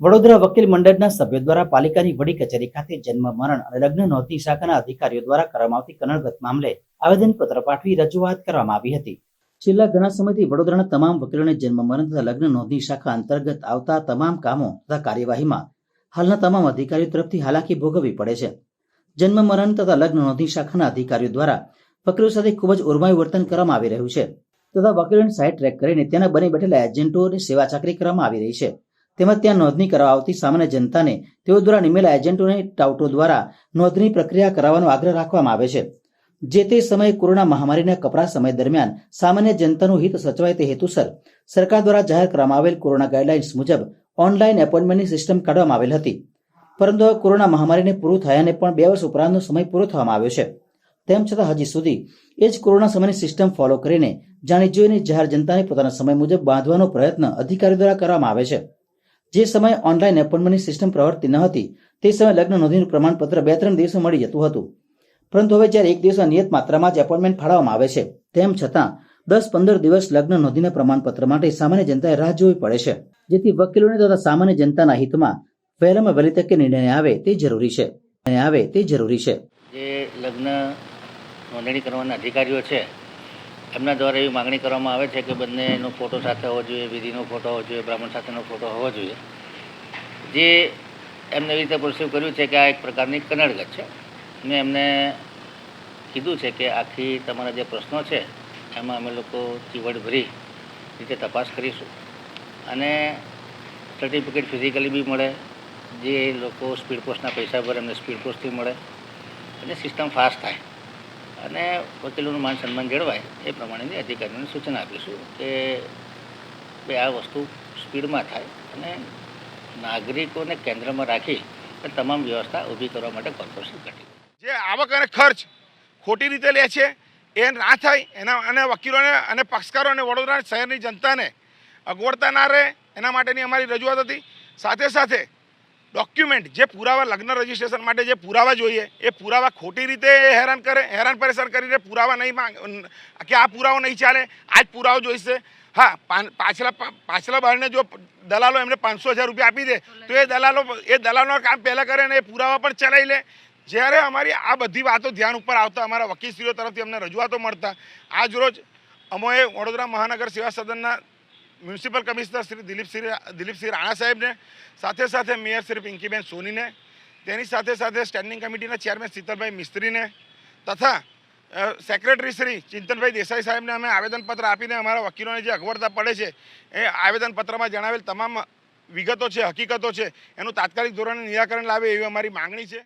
વડોદરા વકીલ મંડળના સભ્યો દ્વારા પાલિકાની વડી કચેરી ખાતે જન્મ મરણ અને લગ્ન નોંધણી શાખાના અધિકારીઓ દ્વારા કરવામાં આવતી કનડગત મામલે આવેદનપત્ર પાઠવી રજૂઆત કરવામાં આવી હતી। છેલ્લા ઘણા સમયથી વડોદરાના તમામ વકીલોને જન્મ મરણ તથા લગ્ન નોંધણી શાખા અંતર્ગત આવતા તમામ કામો તથા કાર્યવાહીમાં હાલના તમામ અધિકારીઓ તરફથી હાલાકી ભોગવવી પડે છે। જન્મ મરણ તથા લગ્ન નોંધણી શાખાના અધિકારીઓ દ્વારા વકીલો સાથે ખૂબ જ ઓરમાયું વર્તન કરવામાં આવી રહ્યું છે તથા વકીલોને સાઇડ ટ્રેક કરીને તેના બની બેઠેલા એજન્ટોની સેવા ચાકરી કરવામાં આવી રહી છે। તેમજ ત્યાં નોંધણી કરવા આવતી સામાન્ય જનતાને તેઓ દ્વારા નિમેલા એજન્ટોની ટાઉટો દ્વારા નોંધણી પ્રક્રિયા કરાવવાનો આગ્રહ રાખવામાં આવે છે। જે તે સમયે કોરોના મહામારીના કપરા સમય દરમિયાન સામાન્ય જનતાનું હિત સચવાય તે હેતુસર સરકાર દ્વારા જાહેર કરવામાં આવેલ કોરોના ગાઈડલાઇન્સ મુજબ ઓનલાઈન એપોઇન્ટમેન્ટની સિસ્ટમ કાઢવામાં આવેલ હતી, પરંતુ હવે કોરોના મહામારીને પૂરું થયાને પણ 2 વર્ષ ઉપરાંતનો સમય પૂરો થવામાં આવ્યો છે। તેમ છતાં હજી સુધી એ જ કોરોના સમયની સિસ્ટમ ફોલો કરીને જાણી જોઈને જાહેર જનતાને પોતાના સમય મુજબ બાંધવાનો પ્રયત્ન અધિકારીઓ દ્વારા કરવામાં આવે છે। જે સમયે ઓનલાઈન એપોઇન્ટમેન્ટની સિસ્ટમ પ્રવર્તી ન હતી તે સમયે લગ્ન નોંધણીનું પ્રમાણપત્ર 2-3 દિવસમાં મળી જતું હતું, પરંતુ હવે જ્યારે 1 દિવસમાં નિયત માત્રામાં જ એપોઇન્ટમેન્ટ ફાળવવામાં આવે છે તેમ છતાં 10-15 દિવસ લગ્ન નોંધણીના પ્રમાણપત્ર માટે સામાન્ય જનતાએ રાહ જોવી પડે છે, જેથી વકીલોને તથા સામાન્ય જનતાના હિતમાં વહેલામાં વહેલી તકે નિર્ણય આવે તે જરૂરી છે। જે લગ્ન નોંધણી કરવાના અધિકારીઓ છે એમના દ્વારા એવી માગણી કરવામાં આવે છે કે બંનેનો ફોટો સાથે હોવો જોઈએ, વિધિનો ફોટો હોવો જોઈએ, બ્રાહ્મણ સાથેનો ફોટો હોવો જોઈએ। જે એમને એવી રીતે પરસ્યુ કર્યું છે કે આ એક પ્રકારની કનડગત છે। મેં એમને કીધું છે કે આખી તમારા જે પ્રશ્નો છે એમાં અમે લોકો ચીવડ ભરી રીતે તપાસ કરીશું અને સર્ટિફિકેટ ફિઝિકલી બી મળે, જે લોકો સ્પીડ પોસ્ટના પૈસા ભરે એમને સ્પીડ પોસ્ટથી મળે અને સિસ્ટમ ફાસ્ટ થાય અને વકીલોનું માન સન્માન જળવાય એ પ્રમાણેની અધિકારીઓને સૂચના આપીશું કે ભાઈ આ વસ્તુ સ્પીડમાં થાય અને નાગરિકોને કેન્દ્રમાં રાખી અને તમામ વ્યવસ્થા ઊભી કરવા માટે કોર્પોરેશન ઘટી। જે આવક અને ખર્ચ ખોટી રીતે લે છે એ ના થાય એના અને વકીલોને અને પક્ષકારો અને વડોદરા શહેરની જનતાને અગવડતા ના રહે એના માટેની અમારી રજૂઆત હતી। સાથે સાથે ડોક્યુમેન્ટ જે પુરાવા લગ્ન રજિસ્ટ્રેશન માટે જે પુરાવા જોઈએ એ પુરાવા ખોટી રીતે હેરાન પરેશાન કરીને પુરાવા નહીં કે આ પુરાવો નહીં ચાલે, આ જ પુરાવો જોઈશે। હા, પાછલા બાળને જો દલાલો એમને 500,000 રૂપિયા આપી દે તો એ દલાલોનું કામ પહેલાં કરે અને એ પુરાવા પણ ચલાવી લે। જ્યારે અમારી આ બધી વાતો ધ્યાન ઉપર આવતા અમારા વકીલશ્રીઓ તરફથી અમને રજૂઆતો મળતા આજ રોજ અમોએ વડોદરા મહાનગર સેવા સદનના મ્યુનિસિપલ કમિશનર શ્રી દિલીપસિંહ રાણા સાહેબને, સાથે સાથે મેયર શ્રી પિંકીબેન સોનીને, તેની સાથે સાથે સ્ટેન્ડિંગ કમિટીના ચેરમેન શીતલભાઈ મિસ્ત્રીને તથા સેક્રેટરી શ્રી ચિંતનભાઈ દેસાઈ સાહેબને અમે આવેદનપત્ર આપીને અમારા વકીલોને જે અગવડતા પડે છે એ આવેદનપત્રમાં જણાવેલ તમામ વિગતો છે, હકીકતો છે એનું તાત્કાલિક ધોરણે નિરાકરણ લાવે એવી અમારી માંગણી છે।